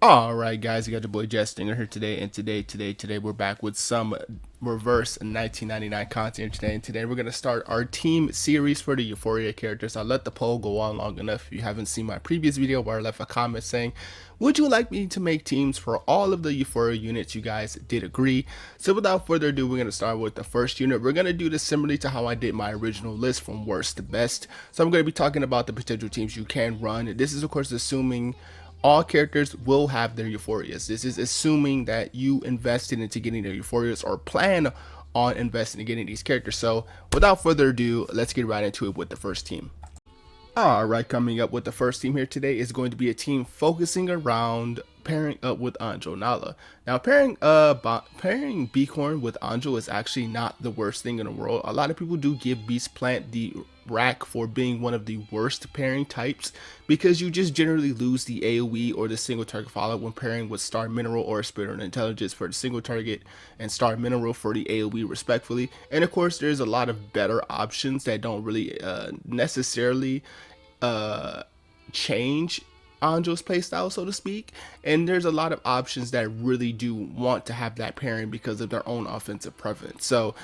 Alright guys, you got your boy Stingren here today, and today we're back with some reverse 1999 content today, and today we're going to start our team series for the Euphoria characters. I'll let the poll go on long enough. If you haven't seen my previous video where I left a comment saying, would you like me to make teams for all of the Euphoria units, you guys did agree. So without further ado, we're going to start with the first unit. We're going to do this similarly to how I did my original list from worst to best. So I'm going to be talking about the potential teams you can run. This is of course assuming all characters will have their euphorias. This is assuming that you invested into getting their euphorias or plan on investing in getting these characters. So without further ado, let's get right into it with the first team. Alright, coming up with the first team here today is going to be a team focusing around pairing up with Anjo Nala. Now pairing Bkorn with Anjo is actually not the worst thing in the world. A lot of people do give Beast Plant the rack for being one of the worst pairing types because you just generally lose the AoE or the single target follow when pairing with Star Mineral or Spirit and Intelligence for the single target and Star Mineral for the AoE respectfully. And of course there's a lot of better options that don't really necessarily change Anjo's playstyle, so to speak, and there's a lot of options that really do want to have that pairing because of their own offensive preference. So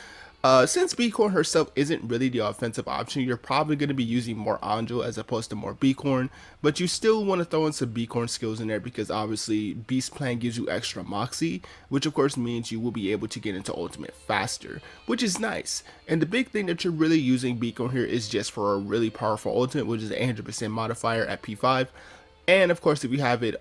since Bkorn herself isn't really the offensive option, you're probably going to be using more Anjo as opposed to more Bkorn, but you still want to throw in some Bkorn skills in there because obviously Beast Plan gives you extra Moxie, which of course means you will be able to get into Ultimate faster, which is nice. And the big thing that you're really using Bkorn here is just for a really powerful Ultimate, which is an 100% modifier at P5. And of course, if you have it,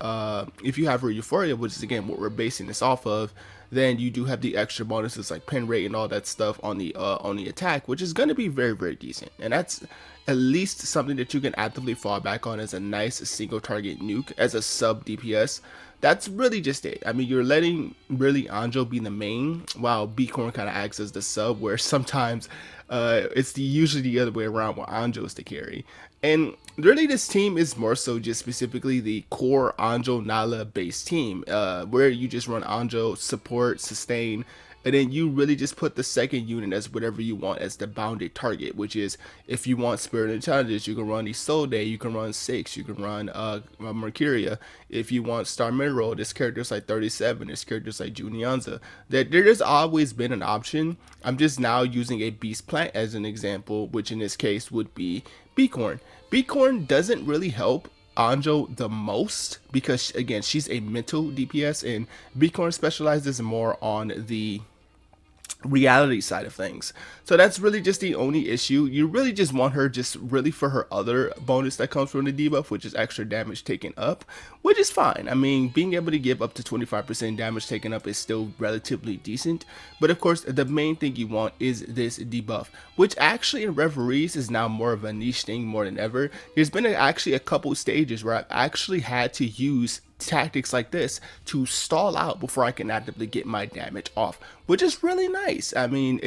if you have her Euphoria, which is again what we're basing this off of, then you do have the extra bonuses like pen rate and all that stuff on the attack, which is going to be very decent. And that's at least something that you can actively fall back on as a nice single target nuke as a sub DPS. That's really just it. I mean, you're letting really Anjo be the main, while Bkorn kind of acts as the sub, where sometimes it's usually the other way around where Anjo is the carry. And really this team is more so just specifically the core Anjo Nala based team, where you just run Anjo, support, sustain, and then you really just put the second unit as whatever you want as the bounded target, which is if you want Spirit and Intelligence, you can run Isolde, you can run Six, you can run Mercuria. If you want Star Mineral, this character's like 37, this character's like Junianza. There's always been an option. I'm just now using a Beast Plant as an example, which in this case would be Bkorn. Bkorn doesn't really help Anjo the most because again she's a mental DPS and Bkorn specializes more on the reality side of things. So that's really just the only issue. You really just want her just really for her other bonus that comes from the debuff, which is extra damage taken up, which is fine. I mean, being able to give up to 25% damage taken up is still relatively decent, but of course the main thing you want is this debuff, which actually in Reveries is now more of a niche thing more than ever. There's been actually a couple stages where I've actually had to use tactics like this to stall out before I can actively get my damage off, which is really nice. I mean,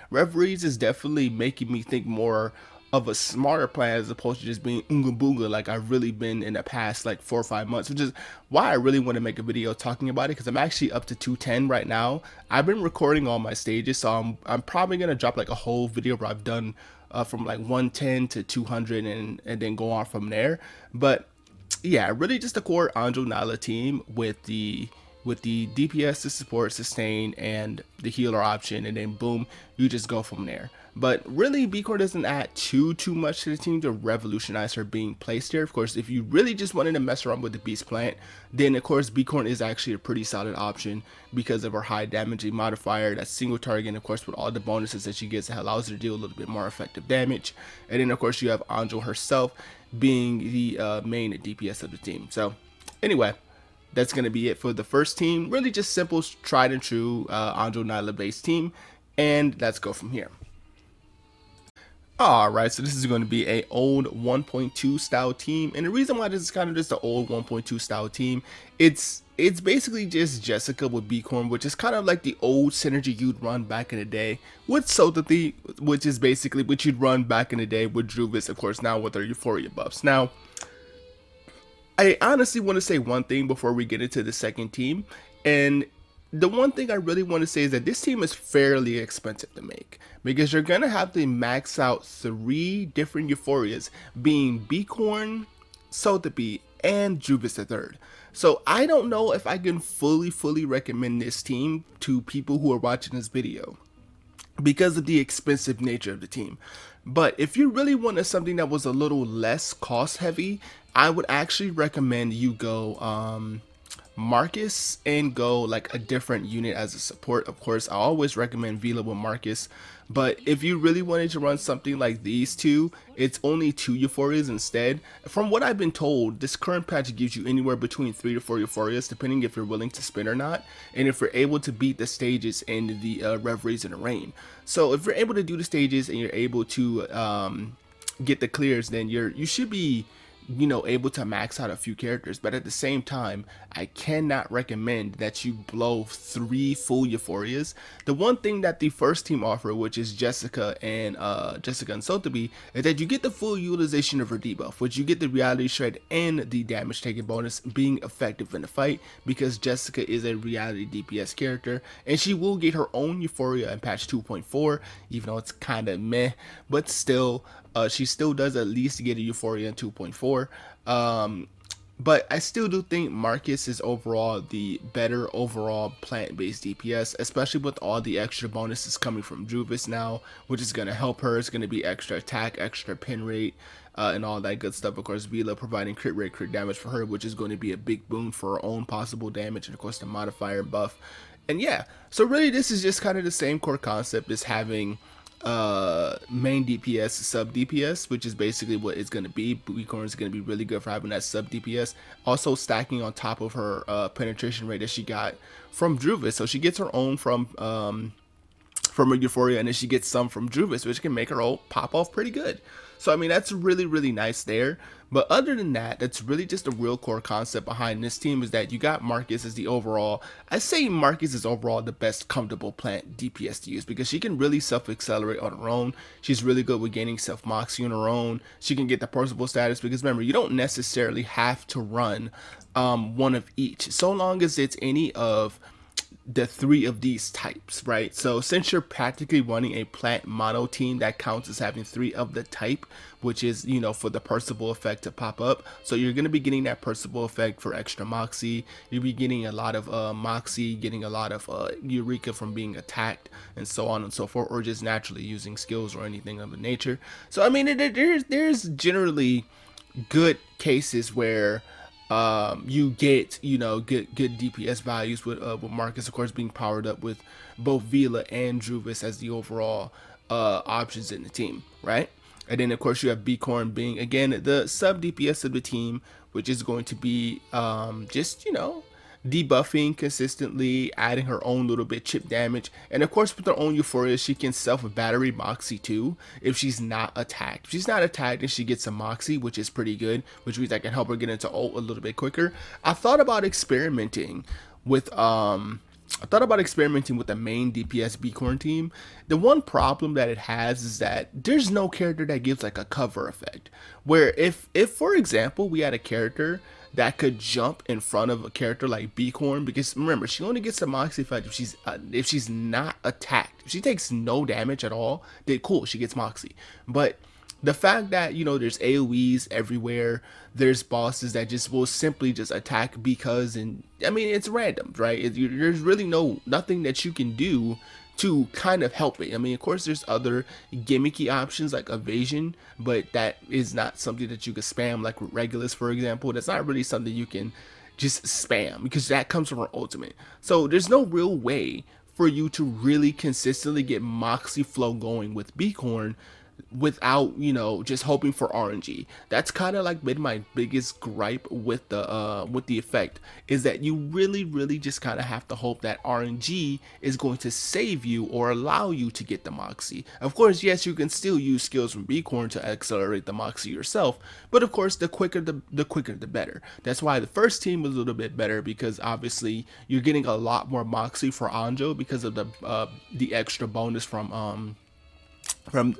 Reveries is definitely making me think more of a smarter plan as opposed to just being oonga boonga like I've really been in the past like 4 or 5 months, which is why I really want to make a video talking about it, because I'm actually up to 210 right now. I've been recording all my stages, so I'm probably gonna drop like a whole video where I've done from like 110 to 200 and then go on from there. But yeah, really just a core Anjo Nala team with the DPS, the support, sustain, and the healer option, and then boom, you just go from there. But really, Bkorn doesn't add too much to the team to revolutionize her being placed here. Of course, if you really just wanted to mess around with the Beast Plant, then of course Bkorn is actually a pretty solid option because of her high damaging modifier, that single target, and of course with all the bonuses that she gets, it allows her to deal a little bit more effective damage. And then of course you have Anjo herself being the main DPS of the team. So anyway, that's going to be it for the first team. Really just simple, tried and true Anjo Nala based team, and let's go from here. Alright, so this is going to be a old 1.2 style team, and the reason why this is kind of just an old 1.2 style team, it's basically just Jessica with Bkorn, which is kind of like the old synergy you'd run back in the day with Sotati, which is basically what you'd run back in the day with Druvis, of course, now with her Euphoria buffs. Now, I honestly want to say one thing before we get into the second team, and the one thing I really want to say is that this team is fairly expensive to make because you're going to have to max out 3 different Euphorias, being Bkorn, Sotheby, and Juvis III. So I don't know if I can fully recommend this team to people who are watching this video because of the expensive nature of the team. But if you really wanted something that was a little less cost heavy, I would actually recommend you go Marcus and go like a different unit as a support. Of course, I always recommend Vila with Marcus, but if you really wanted to run something like these two, it's only 2 Euphorias instead. From what I've been told, this current patch gives you anywhere between 3 to 4 Euphorias, depending if you're willing to spin or not, and if you're able to beat the stages in the Reveries in the Rain. So if you're able to do the stages and you're able to get the clears, then you should be, you know, able to max out a few characters. But at the same time, I cannot recommend that you blow 3 full Euphorias. The one thing that the first team offer, which is Jessica and Sotheby, is that you get the full utilization of her debuff, which you get the reality shred and the damage taken bonus being effective in the fight, because Jessica is a reality DPS character and she will get her own Euphoria in patch 2.4, even though it's kind of meh, but still she still does at least get a Euphoria in 2.4. But I still do think Marcus is overall the better overall plant-based DPS, especially with all the extra bonuses coming from Juvis now, which is going to help her. It's going to be extra attack, extra pin rate, and all that good stuff. Of course, Vila providing crit rate, crit damage for her, which is going to be a big boon for her own possible damage, and of course the modifier buff. And yeah, so really this is just kind of the same core concept as having main DPS, sub DPS, which is basically what it's going to be. Bkorn is going to be really good for having that sub DPS, also stacking on top of her penetration rate that she got from Druvis. So she gets her own from her Euphoria, and then she gets some from Druvis, which can make her ult pop off pretty good. So I mean, that's really nice there. But other than that, that's really just a real core concept behind this team, is that you got Marcus as the overall, I say Marcus is overall the best comfortable plant DPS to use, because she can really self-accelerate on her own. She's really good with gaining self-moxie on her own. She can get the personable status, because remember, you don't necessarily have to run one of each, so long as it's any of the 3 of these types, right? So since you're practically running a plant mono team, that counts as having 3 of the type, which is, you know, for the Percival effect to pop up. So you're going to be getting that Percival effect for extra moxie. You'll be getting a lot of moxie, getting a lot of Eureka from being attacked, and so on and so forth, or just naturally using skills or anything of the nature. So I mean, there's generally good cases where you get, you know, good DPS values with Marcus, of course, being powered up with both Vila and Druvis as the overall options in the team, right? And then of course you have Bkorn being again the sub DPS of the team, which is going to be just, you know, debuffing consistently, adding her own little bit chip damage, and of course with her own Euphoria she can self battery Moxie too if she's not attacked. If she's not attacked and she gets some Moxie, which is pretty good, which means I can help her get into ult a little bit quicker. I thought about experimenting with the main DPS Bkorn team. The one problem that it has is that there's no character that gives like a cover effect, where if for example we had a character that could jump in front of a character like Bkorn, because remember, she only gets the Moxie effect if she's not attacked. If she takes no damage at all, then cool, she gets Moxie. But the fact that, you know, there's AoEs everywhere, there's bosses that just will simply just attack because, and I mean, it's random, right? There's really nothing that you can do to kind of help it. I mean, of course, there's other gimmicky options like evasion, but that is not something that you can spam like with Regulus, for example. That's not really something you can just spam, because that comes from her ultimate. So there's no real way for you to really consistently get Moxie flow going with Bkorn without, you know, just hoping for RNG. That's kind of like been my biggest gripe with the effect, is that you really just kind of have to hope that RNG is going to save you or allow you to get the Moxie. Of course, yes, you can still use skills from Bkorn to accelerate the Moxie yourself, but of course the quicker the better. That's why the first team was a little bit better, because obviously you're getting a lot more Moxie for Anjo because of the extra bonus from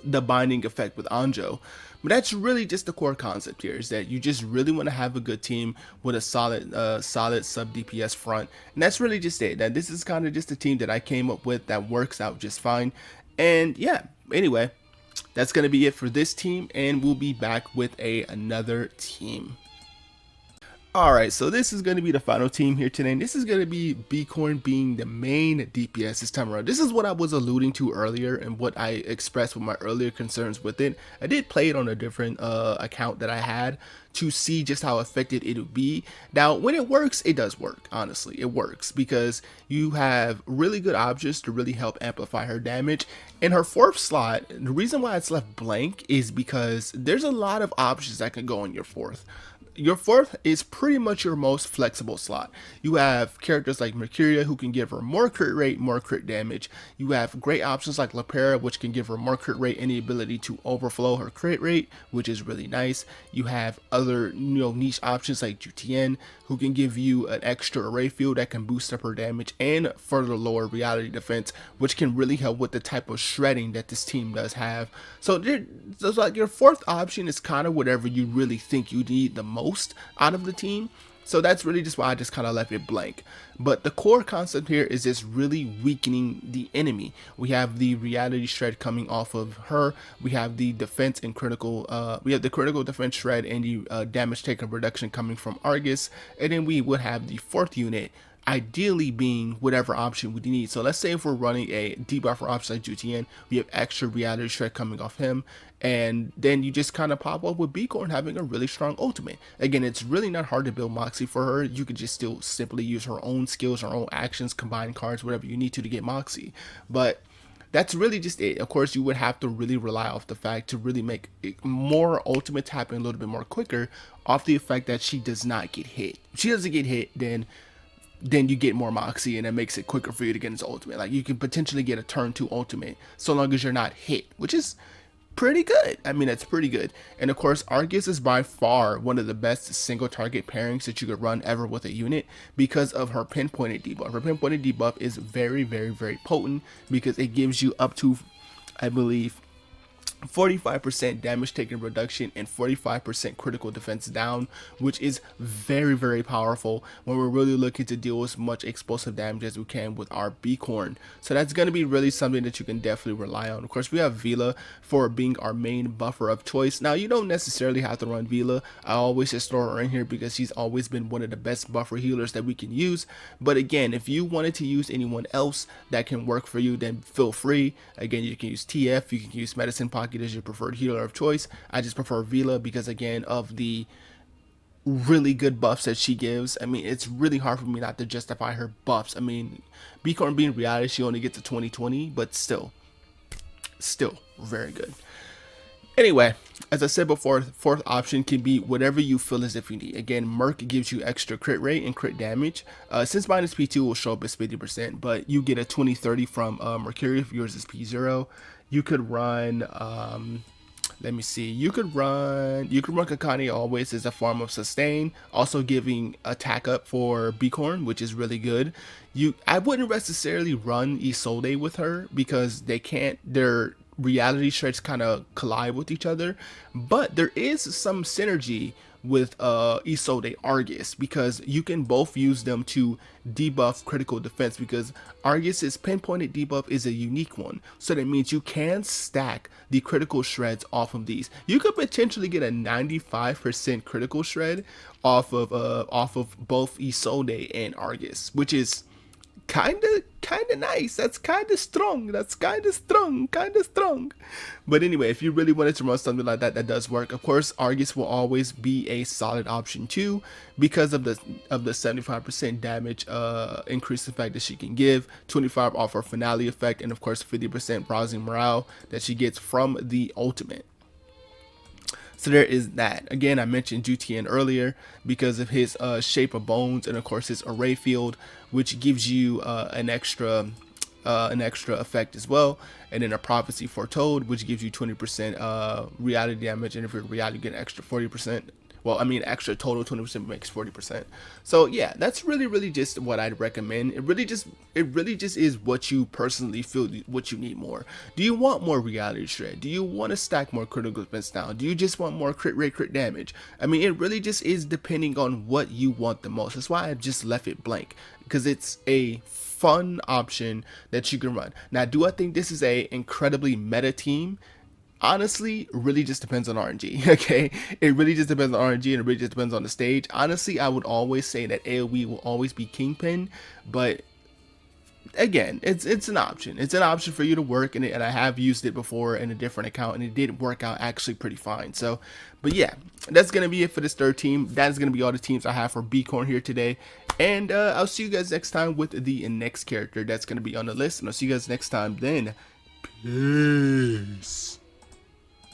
the binding effect with Anjo. But that's really just the core concept here, is that you just really want to have a good team with a solid sub DPS front, and that's really just it. Now this is kind of just a team that I came up with that works out just fine. And yeah, anyway, that's gonna be it for this team, and we'll be back with another team. Alright, so this is going to be the final team here today, and this is going to be Bkorn being the main DPS this time around. This is what I was alluding to earlier and what I expressed with my earlier concerns with it. I did play it on a different account that I had to see just how effective it would be. Now, when it works, it does work, honestly. It works because you have really good options to really help amplify her damage. In her 4th slot, the reason why it's left blank is because there's a lot of options that can go in your 4th. Your 4th is pretty much your most flexible slot. You have characters like Mercuria who can give her more crit rate, more crit damage. You have great options like Lapera, which can give her more crit rate and the ability to overflow her crit rate, which is really nice. You have other niche options like Jutien, who can give you an extra array field that can boost up her damage and further lower reality defense, which can really help with the type of shredding that this team does have. So like your 4th option is kind of whatever you really think you need the most out of the team. So that's really just why I just kind of left it blank. But the core concept here is just really weakening the enemy. We have the reality shred coming off of her. We have the defense and critical, we have the critical defense shred and the damage taken reduction coming from Argus. And then we would have the 4th unit ideally being whatever option we need. So let's say if we're running a debuffer option like Jutien, we have extra reality shred coming off him, and then you just kind of pop up with Bkorn having a really strong ultimate. Again, it's really not hard to build Moxie for her. You could just still simply use her own skills, her own actions, combine cards, whatever you need to get Moxie. But that's really just it. Of course, you would have to really rely off the fact to really make more ultimates happen a little bit more quicker off the effect that she does not get hit. If she doesn't get hit, then you get more Moxie, and it makes it quicker for you to get into ultimate. Like, you can potentially get a turn 2 ultimate so long as you're not hit, which is pretty good. I mean, that's pretty good. And of course, Argus is by far one of the best single target pairings that you could run ever with a unit because of her pinpointed debuff. Her pinpointed debuff is very, very, very potent because it gives you up to, I believe, 45% damage taken reduction and 45% critical defense down, which is very, very powerful when we're really looking to deal with as much explosive damage as we can with our Bkorn. So that's going to be really something that you can definitely rely on. Of course, we have Vila for being our main buffer of choice. Now, you don't necessarily have to run Vila. I always just throw her in here because she's always been one of the best buffer healers that we can use. But again, if you wanted to use anyone else that can work for you, then feel free. Again, you can use TF, you can use Medicine Pocket as your preferred healer of choice. I just prefer Vila because, again, of the really good buffs that she gives. I mean, it's really hard for me not to justify her buffs. I mean, Bkorn being reality, she only gets to 2020, but still very good. Anyway, as I said before, 4th option can be whatever you feel as if you need. Again, Merc gives you extra crit rate and crit damage. Since minus P2 will show up as 50%, but you get a 20-30 from Mercury if yours is P0. You could run, let me see, you could run Kakani always as a form of sustain, also giving attack up for Bkorn, which is really good. I wouldn't necessarily run Isolde with her because their reality shreds kind of collide with each other, but there is some synergy with Isolde Argus because you can both use them to debuff critical defense because Argus's pinpointed debuff is a unique one. So that means you can stack the critical shreds off of these. You could potentially get a 95% critical shred off of both Isolde and Argus, which is kind of nice. That's kind of strong. But anyway, if you really wanted to run something like that, that does work. Of course, Argus will always be a solid option too because of the 75% damage increase effect that she can give, 25 off her finale effect, and of course 50% rousing morale that she gets from the ultimate. So there is that. Again, I mentioned Jutien earlier because of his shape of bones and of course his array field, which gives you an extra effect as well, and then a prophecy foretold, which gives you 20% reality damage, and if you're reality, you get an extra 40%. Well, I mean, extra total 20% makes 40%. So yeah, that's really just what I'd recommend. It really just is what you personally feel what you need more. Do you want more reality shred? Do you want to stack more critical defense down? Do you just want more crit rate, crit damage? I mean, it really just is depending on what you want the most. That's why I just left it blank, because it's a fun option that you can run. Now, do I think this is a incredibly meta team? honestly really just depends on RNG. Okay, it really just depends on RNG, and it really just depends on the stage. Honestly, I would always say that AoE will always be Kingpin, but again, it's an option. It's an option for you to work, and I have used it before in a different account, and it did work out actually pretty fine. So, but yeah, that's gonna be it for this third team. That is gonna be all the teams I have for Bkorn here today, and I'll see you guys next time with the next character that's gonna be on the list, and I'll see you guys next time then. Peace.